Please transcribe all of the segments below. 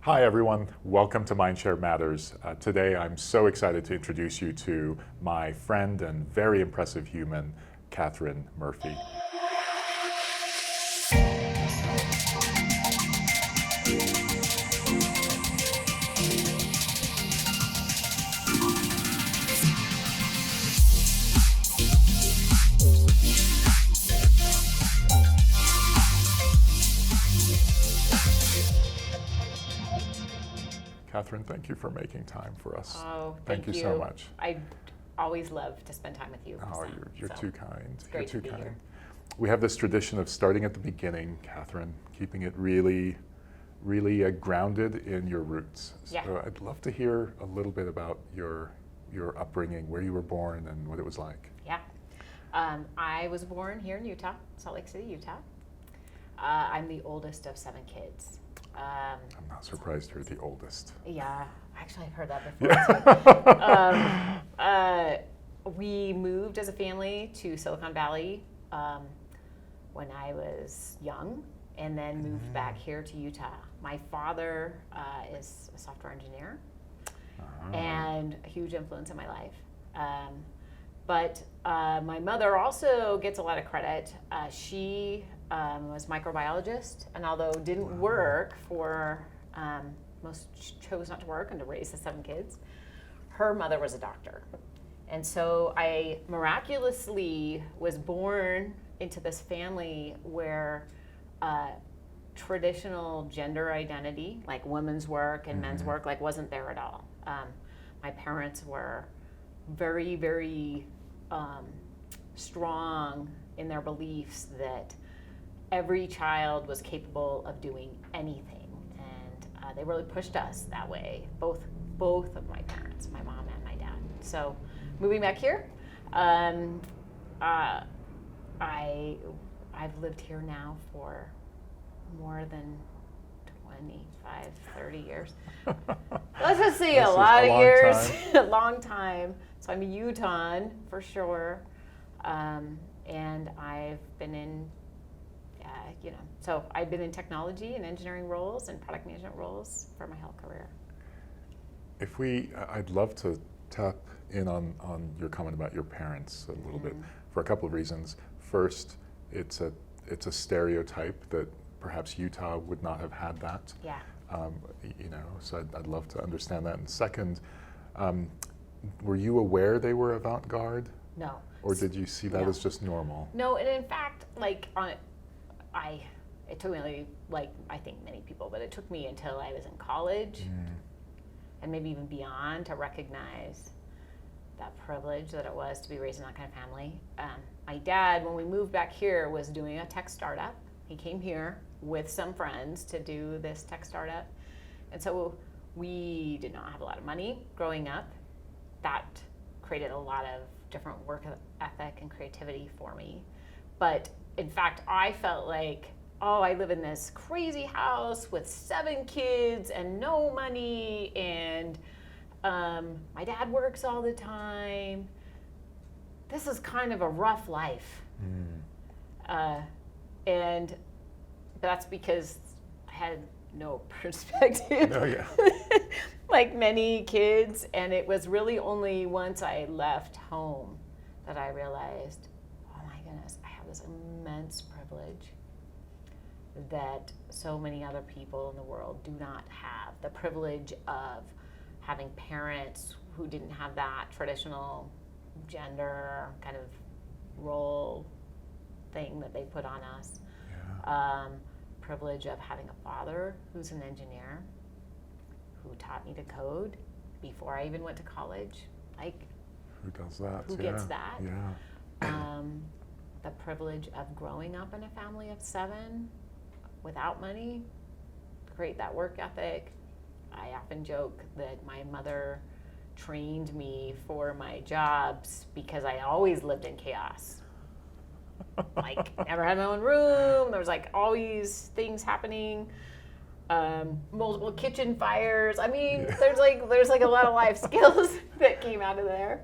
Hi everyone, welcome to Mindshare Matters. Today I'm so excited to introduce you to my friend and very impressive human, Kathryn Murphy. Kathryn, thank you for making time for us. Oh, thank you so much. I always love to spend time with you. Oh, Bassam, you're too kind. It's great You're to too be kind. here. We have this tradition of starting at the beginning, Kathryn, keeping it really grounded in your roots. Yeah. So I'd love to hear a little bit about your upbringing, where you were born, and what it was like. Yeah. I was born here in Utah, Salt Lake City, Utah. I'm the oldest of 7 kids. I'm not surprised you're the oldest. Yeah, actually I've heard that before. We moved as a family to Silicon Valley when I was young, and then moved back here to Utah. My father is a software engineer and a huge influence in my life. But my mother also gets a lot of credit. She was microbiologist, and although didn't work for, chose not to work and to raise the 7 kids, her mother was a doctor. And so I miraculously was born into this family where traditional gender identity, like women's work and men's work, like wasn't there at all. My parents were very strong in their beliefs that every child was capable of doing anything, and they really pushed us that way. Both of my parents, my mom and my dad. So, moving back here, I've lived here now for more than 25, 30 years. Let's just say a lot of years, a long time. So I'm a Utahn for sure, and I've been in, so I've been in technology and engineering roles and product management roles for my whole career. I'd love to tap in on your comment about your parents a little bit for a couple of reasons. First, it's a stereotype that perhaps Utah would not have had that. Yeah. So I'd love to understand that. And second, were you aware they were avant-garde? No. Or did you see that as just normal? No, and in fact, it took me, I think many people, but it took me until I was in college and maybe even beyond to recognize that privilege that it was to be raised in that kind of family. My dad, when we moved back here, was doing a tech startup. He came here with some friends to do this tech startup. And so we did not have a lot of money growing up. That created a lot of different work ethic and creativity for me. But in fact, I felt like, I live in this crazy house with 7 kids and no money, and my dad works all the time. This is kind of a rough life. And that's because I had no perspective, like many kids. And it was really only once I left home that I realized, oh my goodness, I have this immense privilege that so many other people in the world do not have. The privilege of having parents who didn't have that traditional gender kind of role thing that they put on us. Privilege of having a father who's an engineer, who taught me to code before I even went to college. Who does that? Who gets that? Yeah. The privilege of growing up in a family of 7 without money, create that work ethic. I often joke that my mother trained me for my jobs because I always lived in chaos. Never had my own room. There was always things happening. Multiple kitchen fires. I mean, there's a lot of life skills that came out of there.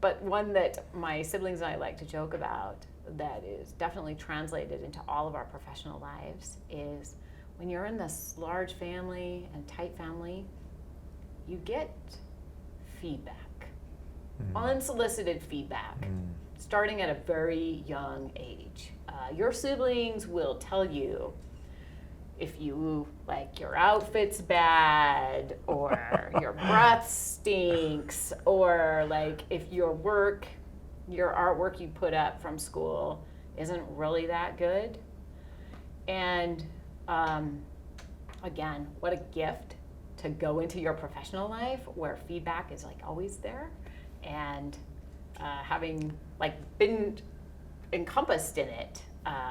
But one that my siblings and I like to joke about that is definitely translated into all of our professional lives is when you're in this large family and tight family, you get feedback, unsolicited feedback, starting at a very young age. Your siblings will tell you if you, like, your outfit's bad, or your breath stinks, or like if your artwork you put up from school isn't really that good. And again, what a gift to go into your professional life where feedback is like always there, and having like been encompassed in it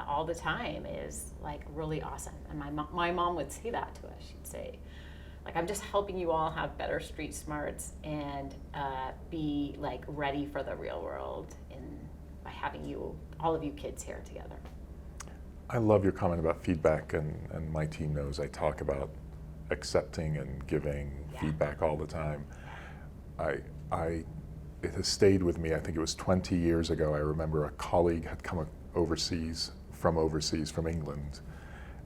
all the time is like really awesome. And my mom would say that to us. She'd say, like, I'm just helping you all have better street smarts and be like ready for the real world by having all of you kids here together. I love your comment about feedback, and my team knows I talk about accepting and giving feedback all the time. It has stayed with me. I think it was 20 years ago. I remember a colleague had come overseas from England,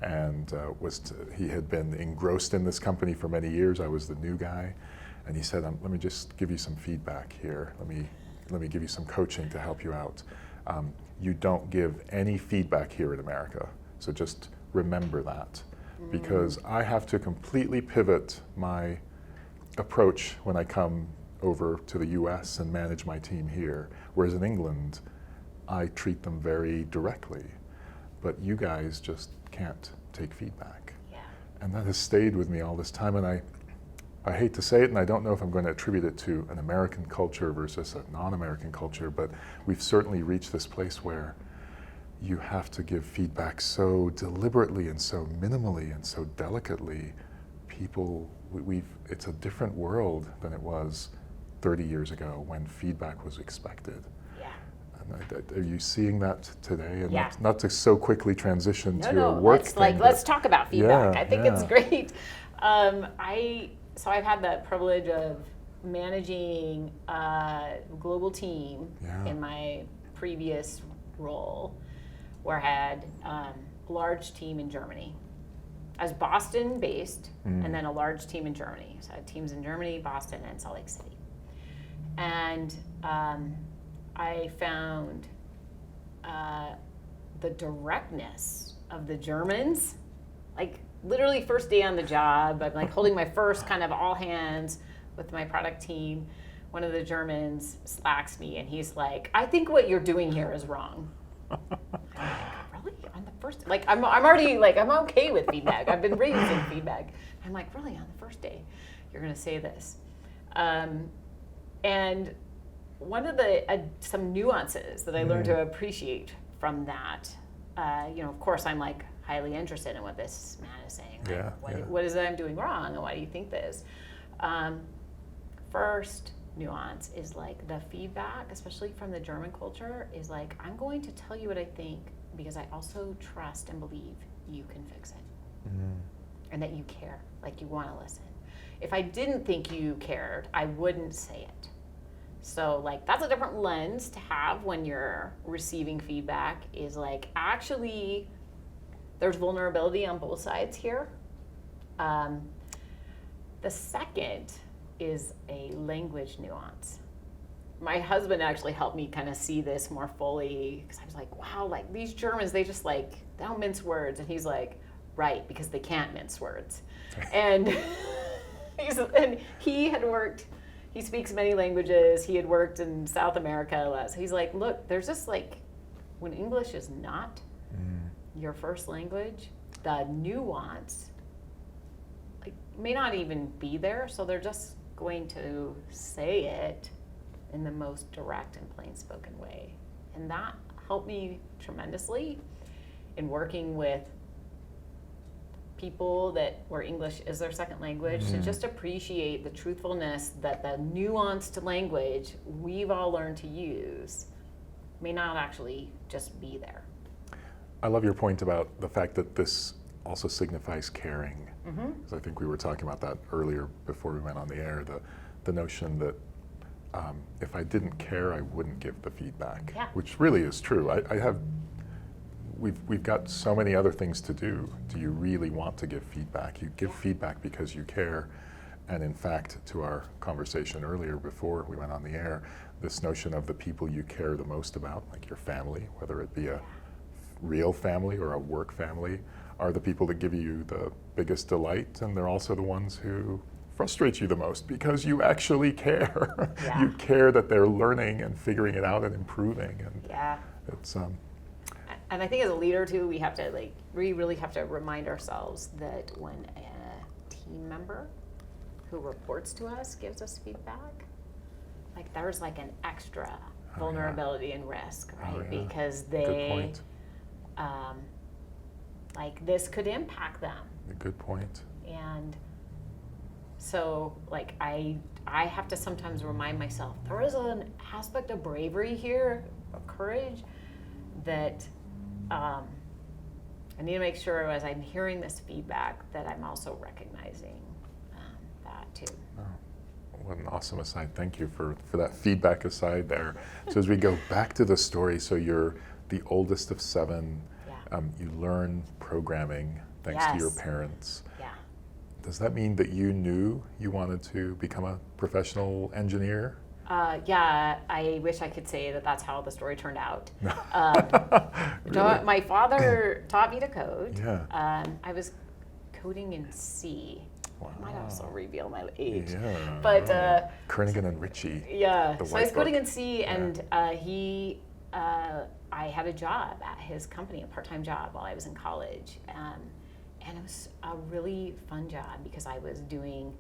and he had been engrossed in this company for many years. I was the new guy, and he said, "Let me just give you some feedback here. Let me give you some coaching to help you out. You don't give any feedback here in America, so just remember that, because I have to completely pivot my approach when I come over to the US and manage my team here, whereas in England, I treat them very directly, but you guys just can't take feedback." Yeah. And that has stayed with me all this time, and I hate to say it, and I don't know if I'm going to attribute it to an American culture versus a non-American culture, but we've certainly reached this place where you have to give feedback so deliberately and so minimally and so delicately. It's a different world than it was 30 years ago when feedback was expected. Yeah. And are you seeing that today? And Yeah. not to so quickly transition to a work thing. Let's talk about feedback. Yeah, I think it's great. So I've had the privilege of managing a global team in my previous role, where I had a large team in Germany. I was Boston based, and then a large team in Germany. So I had teams in Germany, Boston, and Salt Lake City. And I found the directness of the Germans, like literally first day on the job, I'm like holding my first kind of all hands with my product team. One of the Germans slacks me and he's like, "I think what you're doing here is wrong." I'm like, "Really? On the first," like I'm already like, I'm okay with feedback. I've been raised in feedback. I'm like, "Really, on the first day, you're gonna say this?" And one of the some nuances that I learned to appreciate from that, of course, I'm like highly interested in what this man is saying. Like, what is it I'm doing wrong, and why do you think this? First nuance is like the feedback, especially from the German culture, is like, I'm going to tell you what I think because I also trust and believe you can fix it, and that you care, like you want to listen. If I didn't think you cared, I wouldn't say it. So like that's a different lens to have when you're receiving feedback, is like, actually there's vulnerability on both sides here. The second is a language nuance. My husband actually helped me kind of see this more fully, because I was like, wow, like these Germans, they just like, they don't mince words. And he's like, right, because they can't mince words. And he speaks many languages. He had worked in South America. So he's like, look, there's just like, when English is not your first language, the nuance like may not even be there. So they're just going to say it in the most direct and plain spoken way. And that helped me tremendously in working with people where English is their second language, to just appreciate the truthfulness that the nuanced language we've all learned to use may not actually just be there. I love your point about the fact that this also signifies caring. Because I think we were talking about that earlier before we went on the air, the notion that if I didn't care, I wouldn't give the feedback, which really is true. we've got so many other things to do. Do you really want to give feedback? You give feedback because you care. And in fact, to our conversation earlier before we went on the air, this notion of the people you care the most about, like your family, whether it be a real family or a work family, are the people that give you the biggest delight, and they're also the ones who frustrate you the most because you actually care. Yeah. You care that they're learning and figuring it out and improving, and it's and I think as a leader too, we really have to remind ourselves that when a team member who reports to us gives us feedback, like there's like an extra vulnerability and risk, right? Because they like this could impact them. Good point. And so like I have to sometimes remind myself there is an aspect of bravery here, of courage, that I need to make sure as I'm hearing this feedback that I'm also recognizing that too. Oh, what an awesome aside. Thank you for that feedback aside there. So as we go back to the story, so you're the oldest of 7. You learn programming thanks to your parents. Yeah. Does that mean that you knew you wanted to become a professional engineer? Yeah, I wish I could say that that's how the story turned out. Really? My father taught me to code. Yeah. I was coding in C. Wow. I might also reveal my age. Yeah. But Kernigan and Ritchie. yeah, The so I was white coding book. in C, and I had a job at his company, a part-time job while I was in college, and it was a really fun job because I was doing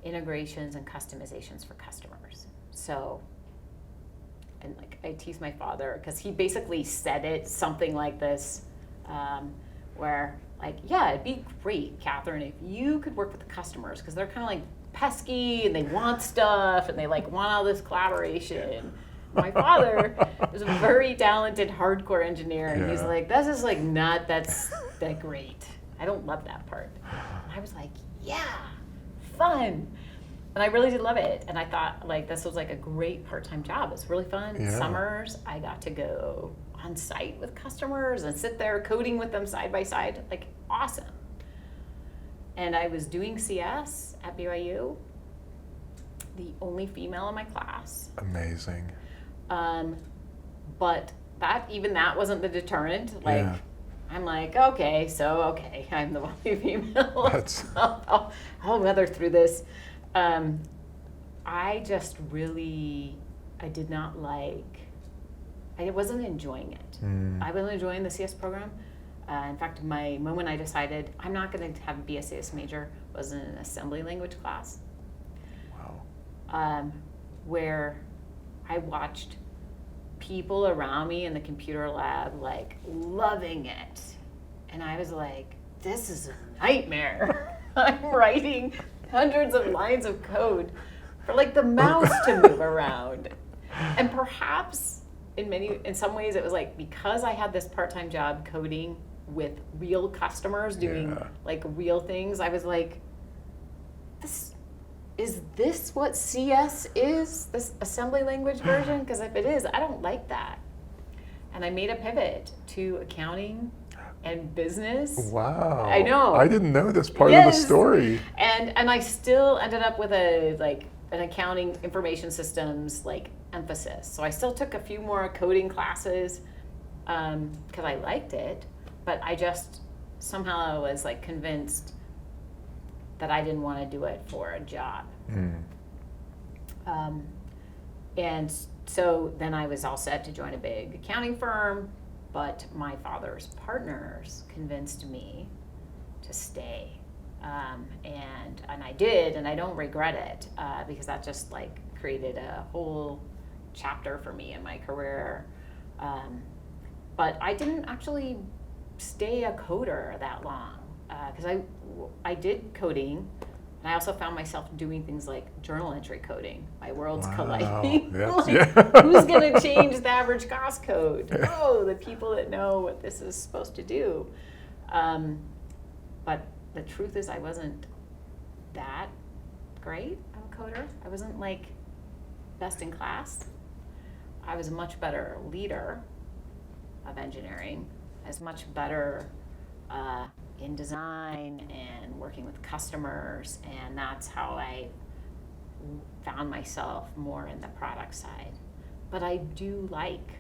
integrations and customizations for customers. So, and like I tease my father because he basically said it something like this, where like, yeah, it'd be great, Kathryn, if you could work with the customers because they're kind of like pesky and they want stuff and they like want all this collaboration. My father was a very talented hardcore engineer, and he's like, this is like not that great. I don't love that part. And I was like, yeah, fun. And I really did love it. And I thought like this was like a great part-time job. It's really fun. Yeah. Summers, I got to go on site with customers and sit there coding with them side by side. Like awesome. And I was doing CS at BYU, the only female in my class. Amazing. But that wasn't the deterrent. Like, I'm like, okay, I'm the only female. I'll weather through this. I just really, I wasn't enjoying it. I wasn't enjoying the CS program. In fact, my moment I decided I'm not going to be a CS major was in an assembly language class. Wow. Where I watched people around me in the computer lab like loving it. And I was like, this is a nightmare. I'm writing hundreds of lines of code for like the mouse to move around. And perhaps in some ways it was like because I had this part-time job coding with real customers doing like real things, I was like, is this what CS is, this assembly language version? Because if it is, I don't like that. And I made a pivot to accounting and business. Wow. I know. I didn't know this part of the story. And I still ended up with an accounting information systems like emphasis. So I still took a few more coding classes because I liked it, but I just somehow was like convinced that I didn't want to do it for a job. And so then I was all set to join a big accounting firm, but my father's partners convinced me to stay. And I did, and I don't regret it because that just like created a whole chapter for me in my career. But I didn't actually stay a coder that long. Because I did coding, and I also found myself doing things like journal entry coding. My worlds colliding. Who's going to change the average cost code? Oh, the people that know what this is supposed to do. But the truth is I wasn't that great of a coder. I wasn't like best in class. I was a much better leader of engineering is much better in design and working with customers, and that's how I found myself more in the product side. But I do like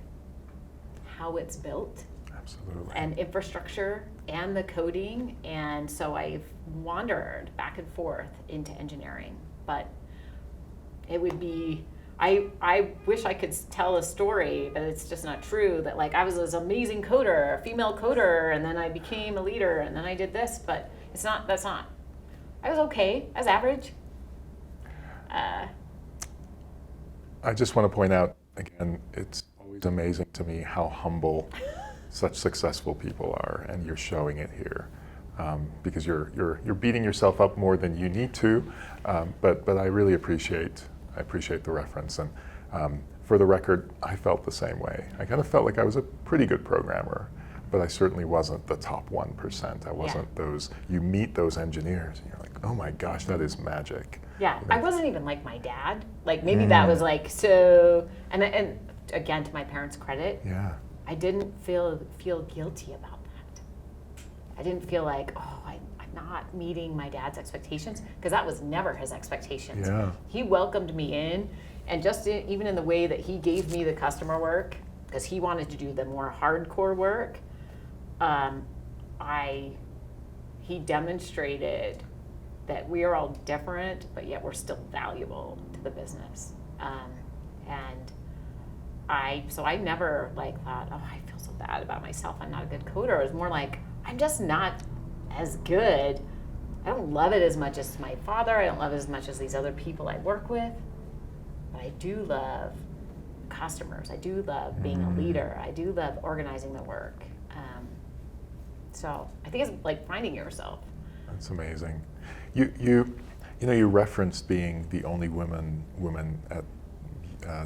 how it's built. Absolutely. And infrastructure and the coding, and so I've wandered back and forth into engineering. But it would be, I wish I could tell a story, but it's just not true, that like I was this amazing coder, a female coder, and then I became a leader, and then I did this, but that's not. I was okay, I was average. I just want to point out, again, it's always amazing to me how humble such successful people are, and you're showing it here. Because you're beating yourself up more than you need to, but I really appreciate the reference. And for the record, I felt the same way. I kind of felt like I was a pretty good programmer, but I certainly wasn't the top 1%. I wasn't those, you meet those engineers and you're like, oh my gosh, that is magic. Yeah, I wasn't even like my dad. Like maybe that was like, so, and again, to my parents' credit, I didn't feel guilty about that. I didn't feel like, oh, I'm not meeting my dad's expectations, because that was never his expectations. Yeah. He welcomed me in, and just even in the way that he gave me the customer work, because he wanted to do the more hardcore work, he demonstrated that we are all different, but yet we're still valuable to the business. So I never like thought, oh, I feel so bad about myself, I'm not a good coder. It was more like, I'm just not as good. I don't love it as much as my father. I don't love it as much as these other people I work with. But I do love customers. I do love being a leader. I do love organizing the work. So I think it's like finding yourself. That's amazing. You referenced being the only woman at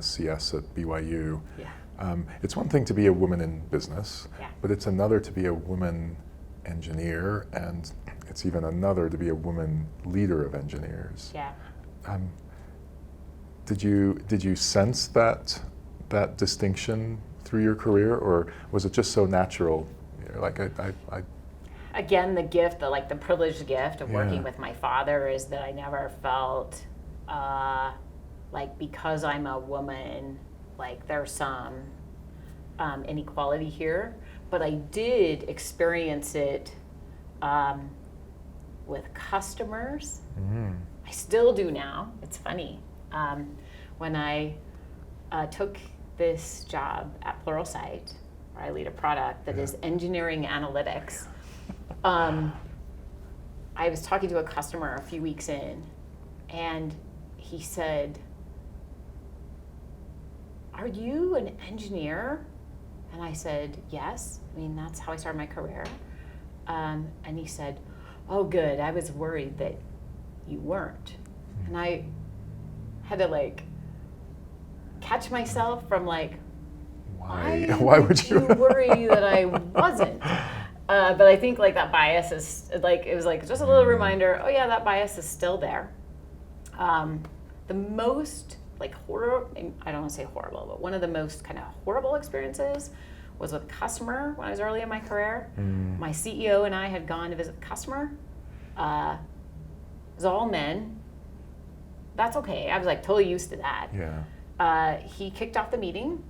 CS at BYU. Yeah. It's one thing to be a woman in business, Yeah. but it's another to be a woman engineer, and it's even another to be a woman leader of engineers. Yeah. Did you sense that distinction through your career, or was it just so natural? Like I Again, the gift, the privileged gift of working with my father is that I never felt like, because I'm a woman, like there's some inequality here. But I did experience it with customers. I still do now. It's funny. When I took this job at Pluralsight, where I lead a product that is engineering analytics, I was talking to a customer a few weeks in, and he said, "Are you an engineer?" And I said, "Yes. I mean, that's how I started my career." And he said, "Oh, good. I was worried that you weren't." And I had to catch myself from why would you worry that I wasn't? But I think that bias is it was just a little reminder. Oh yeah, that bias is still there. The most horror, I don't want to say horrible, but one of the most kind of horrible experiences was with a customer when I was early in my career. My CEO and I had gone to visit the customer. It was all men. That's okay. I was totally used to that. Yeah. He kicked off the meeting,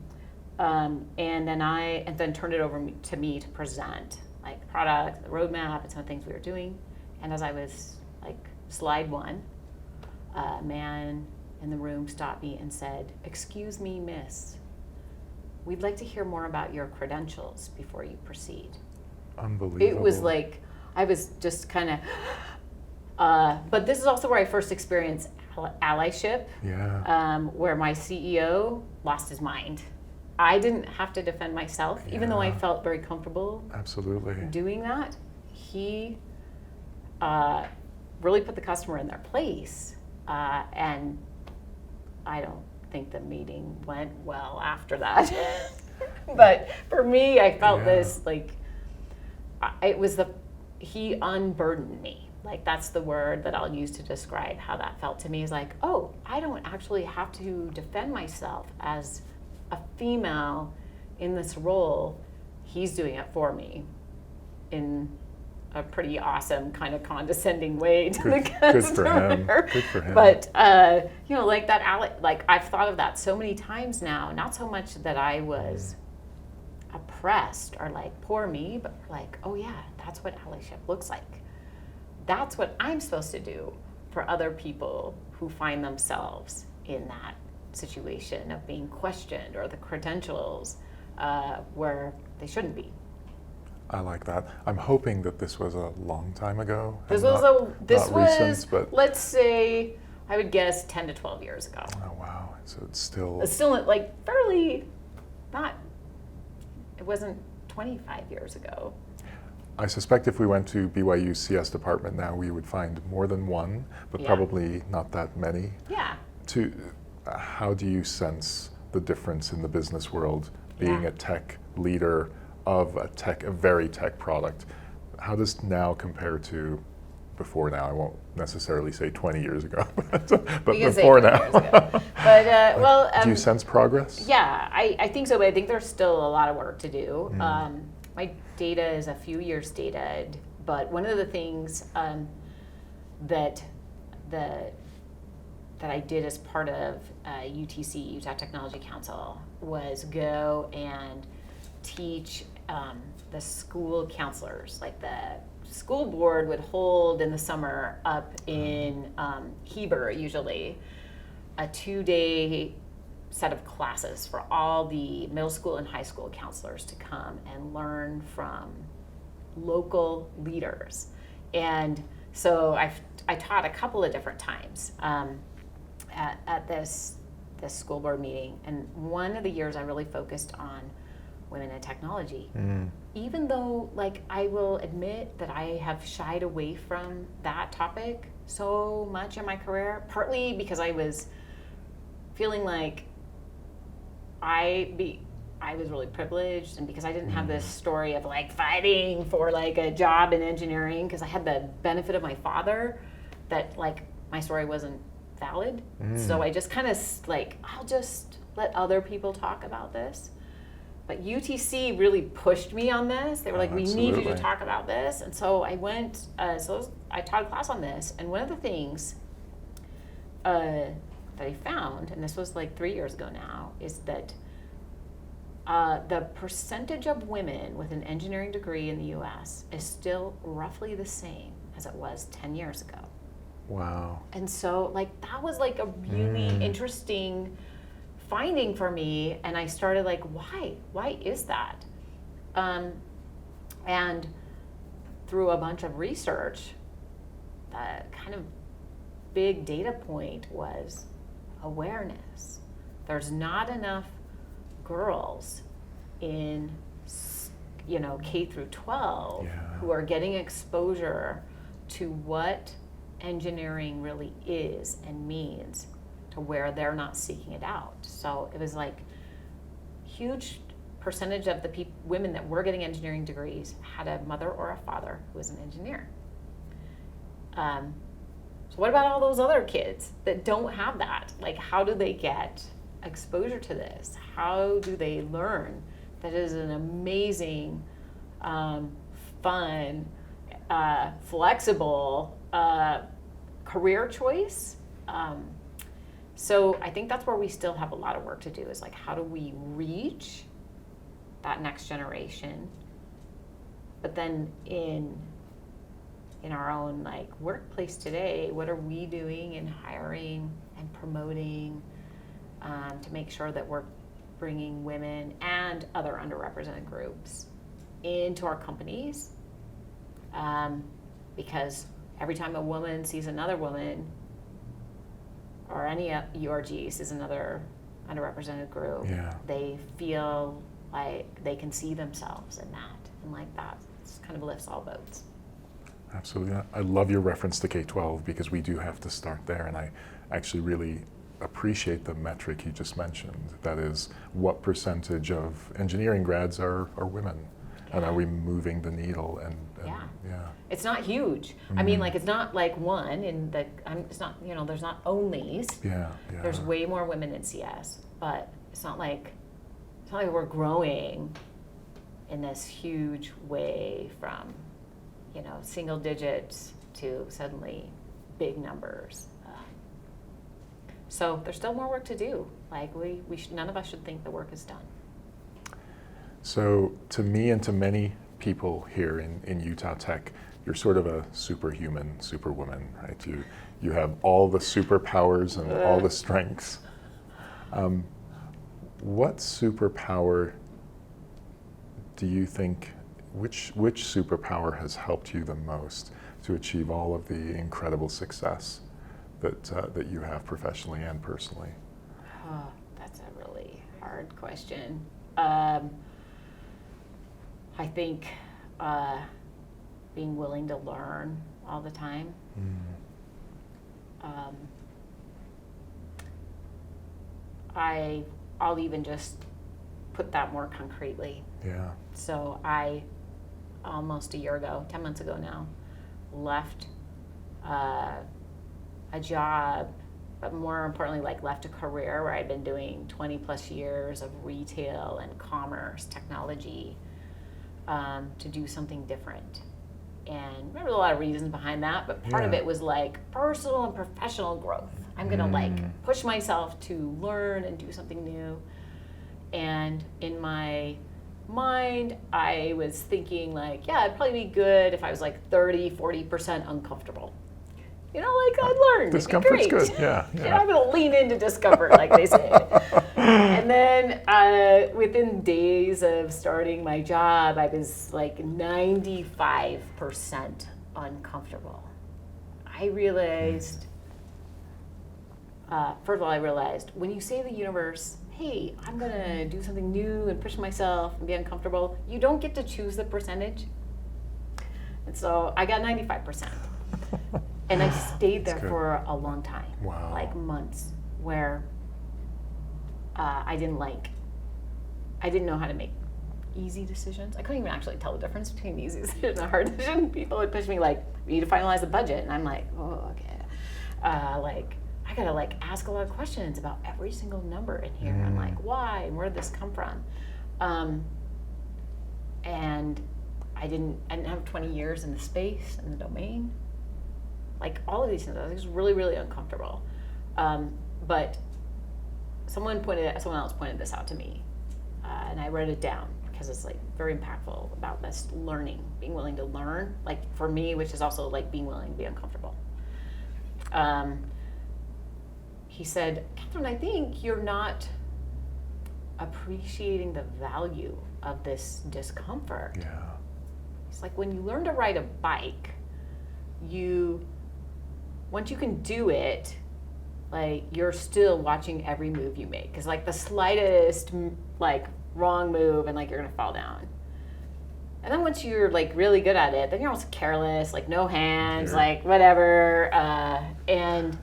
and then turned it over to me to present the product, the roadmap, and some of the things we were doing. And as I was slide one, a man in the room stopped me and said, "Excuse me, miss, we'd like to hear more about your credentials before you proceed." Unbelievable. It was I was just kind of, but this is also where I first experienced allyship, where my CEO lost his mind. I didn't have to defend myself, even though I felt very comfortable doing that. He really put the customer in their place, and I don't think the meeting went well after that. But for me, I felt this it was he unburdened me. That's the word that I'll use to describe how that felt to me, is oh, I don't actually have to defend myself as a female in this role. he's doing it for me in a pretty awesome kind of condescending way to the customer. Good for him. But you know, like that, like I've thought of that so many times now. Not so much that I was oppressed or like poor me, but like, oh yeah, that's what allyship looks like. That's what I'm supposed to do for other people who find themselves in that situation of being questioned or the credentials where they shouldn't be. I like that. I'm hoping that this was a long time ago. This and was recent, but let's say, I would guess 10 to 12 years ago. oh wow! So it's still like fairly not. It wasn't 25 years ago. I suspect if we went to BYU's CS department now, we would find more than one, but Yeah. probably not that many. Yeah. How do you sense the difference in the business world being Yeah. a tech leader of a very tech product? How does now compare to before now? I won't necessarily say 20 years ago, but You can say before 20 now. years ago. But well, do you sense progress? yeah, I think so, but I think there's still a lot of work to do. My data is a few years dated, but one of the things that I did as part of UTC, Utah Technology Council, was go and teach the school counselors. Like the school board would hold in the summer up in Heber, usually, a 2-day set of classes for all the middle school and high school counselors to come and learn from local leaders. And so I taught a couple of different times at this school board meeting. And one of the years I really focused on women in technology. Even though, like, I will admit that I have shied away from that topic so much in my career, partly because I was feeling like I was really privileged, and because I didn't have this story of like fighting for like a job in engineering, because I had the benefit of my father, that like my story wasn't valid. So I just kind of like, I'll just let other people talk about this. But UTC really pushed me on this. They were like, we need you to talk about this. And so I went, I taught a class on this. And one of the things that I found, and this was like 3 years ago now, is that the percentage of women with an engineering degree in the US is still roughly the same as it was 10 years ago. Wow. And so like that was like a really interesting finding for me, and I started like, why is that? And through a bunch of research, the kind of big data point was awareness. There's not enough girls in, you know, K through 12 who are getting exposure to what engineering really is and means, to where they're not seeking it out. So it was like huge percentage of the women that were getting engineering degrees had a mother or a father who was an engineer. So what about all those other kids that don't have that? Like, how do they get exposure to this? How do they learn that is an amazing, fun, flexible career choice? So I think that's where we still have a lot of work to do, is like, how do we reach that next generation? But then in our own like workplace today, what are we doing in hiring and promoting to make sure that we're bringing women and other underrepresented groups into our companies? Because every time a woman sees another woman, or any URG sees another underrepresented group, they feel like they can see themselves in that, and like that kind of lifts all boats. Absolutely. I love your reference to K-12, because we do have to start there, and I actually really appreciate the metric you just mentioned. That is, what percentage of engineering grads are women? And are we moving the needle? And it's not huge. I mean, like, it's not like one in the, it's not, you know, there's not onlys. There's way more women in CS, but it's not like we're growing in this huge way from, single digits to suddenly big numbers. So there's still more work to do. Like none of us should think the work is done. So to me and to many people here in Utah Tech, you're sort of a superhuman, superwoman, right? You have all the superpowers and all the strengths. What superpower do you think, which superpower has helped you the most to achieve all of the incredible success that you have professionally and personally? Oh, that's a really hard question. I think being willing to learn all the time. I'll even just put that more concretely. Yeah. So I, almost a year ago, 10 months ago now, left a job, but more importantly, left a career where I'd been doing 20 plus years of retail and commerce technology to do something different. And there were a lot of reasons behind that, but part of it was personal and professional growth. I'm gonna push myself to learn and do something new. And in my mind, I was thinking it'd probably be good if I was 30-40% uncomfortable. I'd learn. Discomfort's it'd be great. good, yeah. I'm gonna lean into discomfort, like they say. And then within days of starting my job, I was 95% uncomfortable. I realized, first of all, when you say to the universe, hey, I'm gonna do something new and push myself and be uncomfortable, you don't get to choose the percentage. And so I got 95%. And I stayed there for a long time, months, where I didn't know how to make easy decisions. I couldn't even actually tell the difference between easy decisions and hard decisions. People would push me we need to finalize the budget, and I'm oh, okay. I gotta ask a lot of questions about every single number in here. I'm why and where did this come from? And I didn't have 20 years in the space and the domain. All of these things, I was really, really uncomfortable. But someone else pointed this out to me, and I wrote it down because it's very impactful about this learning, being willing to learn. For me, which is also being willing to be uncomfortable. He said, Kathryn, I think you're not appreciating the value of this discomfort. Yeah. It's when you learn to ride a bike, once you can do it, you're still watching every move you make. Because the slightest wrong move and you're gonna fall down. And then once you're really good at it, then you're almost careless, no hands, whatever. And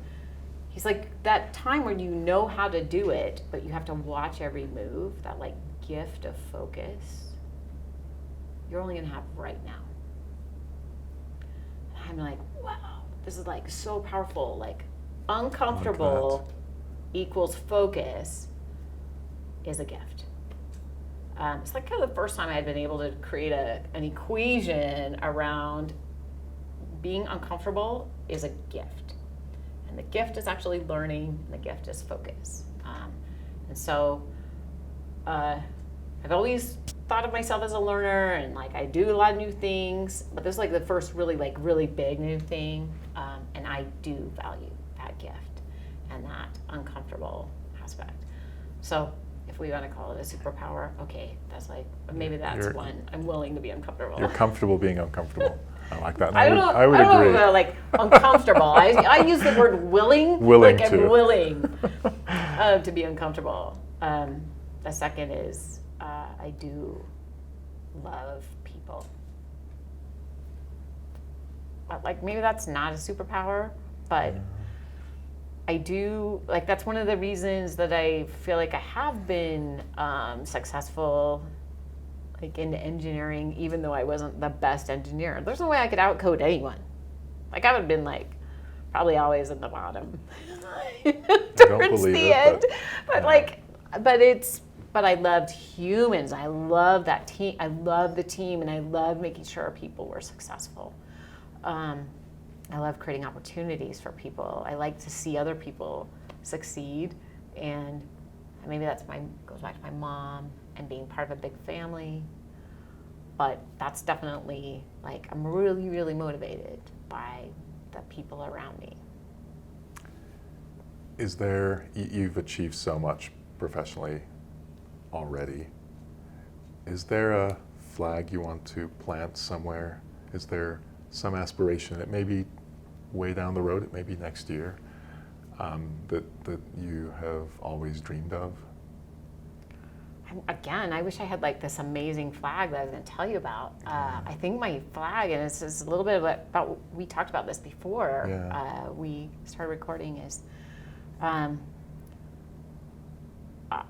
he's that time where you know how to do it, but you have to watch every move, that gift of focus, you're only gonna have right now. And I'm wow, this is so powerful. Uncomfortable equals focus is a gift. It's kind of the first time I had been able to create an equation around being uncomfortable is a gift. And the gift is actually learning, and the gift is focus. And so I've always thought of myself as a learner, and I do a lot of new things, but this is the first really big new thing, and I do value that gift and that uncomfortable aspect. So if we want to call it a superpower, okay, that's maybe that's one. I'm willing to be uncomfortable. You're comfortable being uncomfortable. I like that. I would agree. Know about, uncomfortable. I use the word willing. Willing I'm willing to be uncomfortable. The second is I do love people. Maybe that's not a superpower, but I do, that's one of the reasons that I feel I have been successful into engineering, even though I wasn't the best engineer. There's no way I could outcode anyone. I would have been probably always at the bottom towards the end. But but I loved humans. I loved that team. I loved the team, and I loved making sure people were successful. I love creating opportunities for people. I like to see other people succeed, and maybe goes back to my mom and being part of a big family. But that's definitely, like, I'm really, really motivated by the people around me. Is there, you've achieved so much professionally already. Is there a flag you want to plant somewhere? Is there some aspiration? It may be way down the road, it may be next year, that you have always dreamed of? Again, I wish I had like this amazing flag that I was going to tell you about. I think my flag, and it's just a little bit about we talked about this before we started recording, is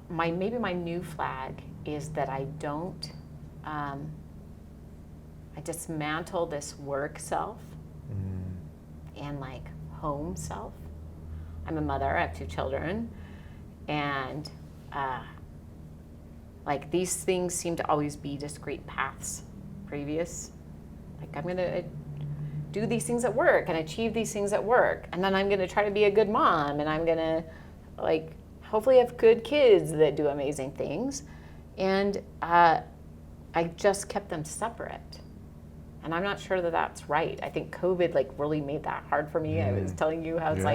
maybe my new flag is that I don't, I dismantle this work self and like home self. I'm a mother, I have 2 children, and like these things seem to always be discrete paths previous. Like I'm gonna do these things at work and achieve these things at work, and then I'm gonna try to be a good mom, and I'm gonna like hopefully have good kids that do amazing things. And I just kept them separate. And I'm not sure that that's right. I think COVID like really made that hard for me. I was telling you how it's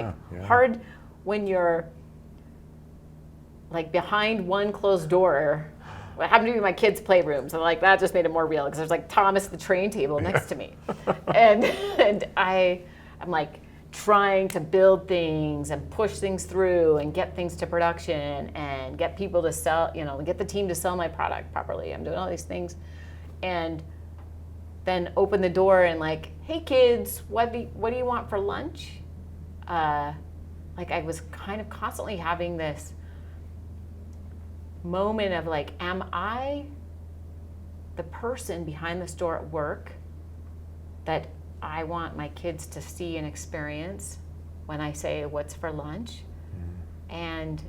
hard when you're like behind one closed door. What happened to be my kids' playroom, so like that just made it more real because there's like Thomas the train table next to me, and I'm like trying to build things and push things through and get things to production and get people to sell, get the team to sell my product properly. I'm doing all these things, and then open the door and like, hey kids, what do you want for lunch? Like I was kind of constantly having this moment of like, am I the person behind the store at work that I want my kids to see and experience when I say what's for lunch? And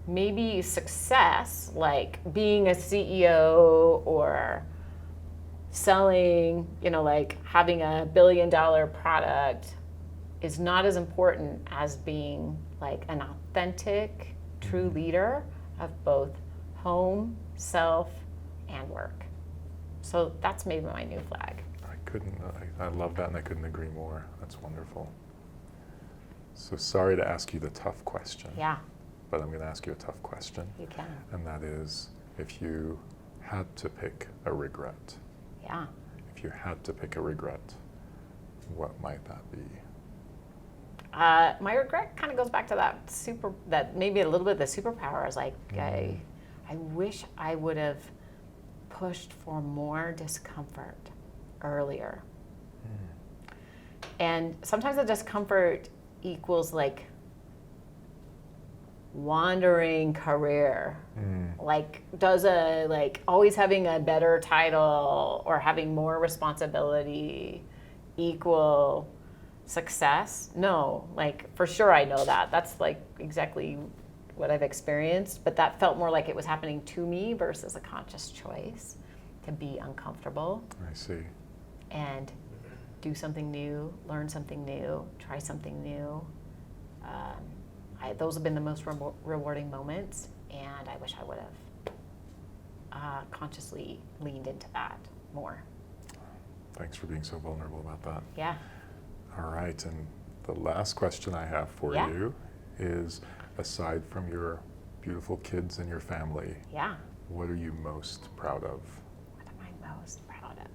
maybe success, like being a CEO or selling, like having a $1 billion product is not as important as being like an authentic, true leader of both home, self, and work. So that's maybe my new flag. I love that, and I couldn't agree more. That's wonderful. So sorry to ask you the tough question. Yeah. But I'm going to ask you a tough question. You can. And that is, if you had to pick a regret. Yeah. If you had to pick a regret, what might that be? My regret kind of goes back to that maybe a little bit of the superpower. Is like, I wish I would have pushed for more discomfort earlier. And sometimes the discomfort equals like wandering career, like always having a better title or having more responsibility equal success. No, like for sure I know that. That's like exactly what I've experienced, but that felt more like it was happening to me versus a conscious choice to be uncomfortable. I see. And do something new, learn something new, try something new. Those have been the most rewarding moments, and I wish I would have consciously leaned into that more. Thanks for being so vulnerable about that. Yeah. All right, and the last question I have for you is, aside from your beautiful kids and your family, what are you most proud of? What am I most proud of?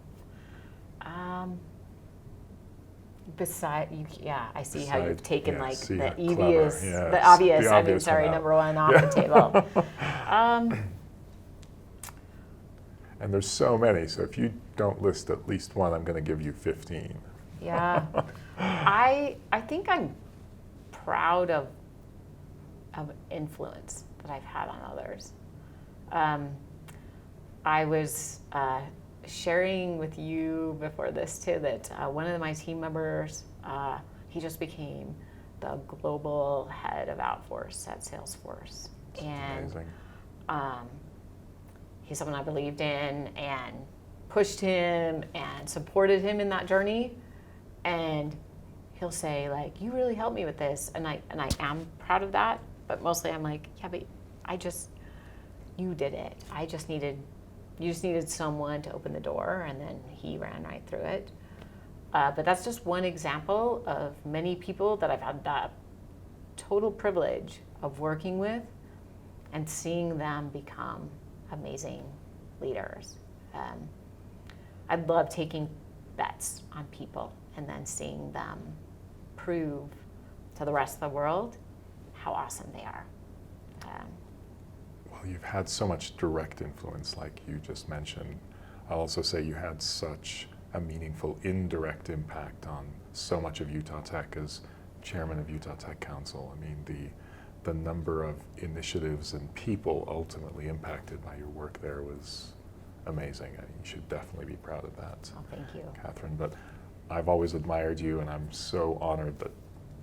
I see how you've taken the obvious, number one off the table. And there's so many, so if you don't list at least one, I'm going to give you 15. Yeah. I think I'm proud of influence that I've had on others. I was sharing with you before this too that one of my team members, he just became the global head of Outforce at Salesforce. And amazing. He's someone I believed in and pushed him and supported him in that journey. And he'll say, like, you really helped me with this. And I am proud of that. But mostly I'm like, yeah, but you did it. You just needed someone to open the door, and then he ran right through it. But that's just one example of many people that I've had that total privilege of working with and seeing them become amazing leaders. I love taking bets on people and then seeing them prove to the rest of the world how awesome they are. Well, you've had so much direct influence, like you just mentioned. I'll also say you had such a meaningful indirect impact on so much of Utah Tech as chairman of Utah Tech Council. I mean, the number of initiatives and people ultimately impacted by your work there was amazing. I mean, you should definitely be proud of that. Oh, thank you. Kathryn. But I've always admired you, and I'm so honored that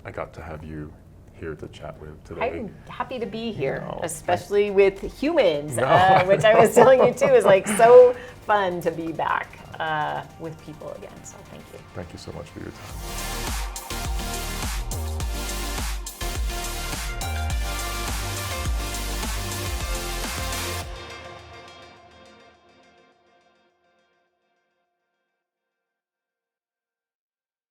I got to have you here to chat with today. I'm happy to be here, No, especially with humans, No. which I was telling you too is like so fun to be back with people again. So thank you. Thank you so much for your time.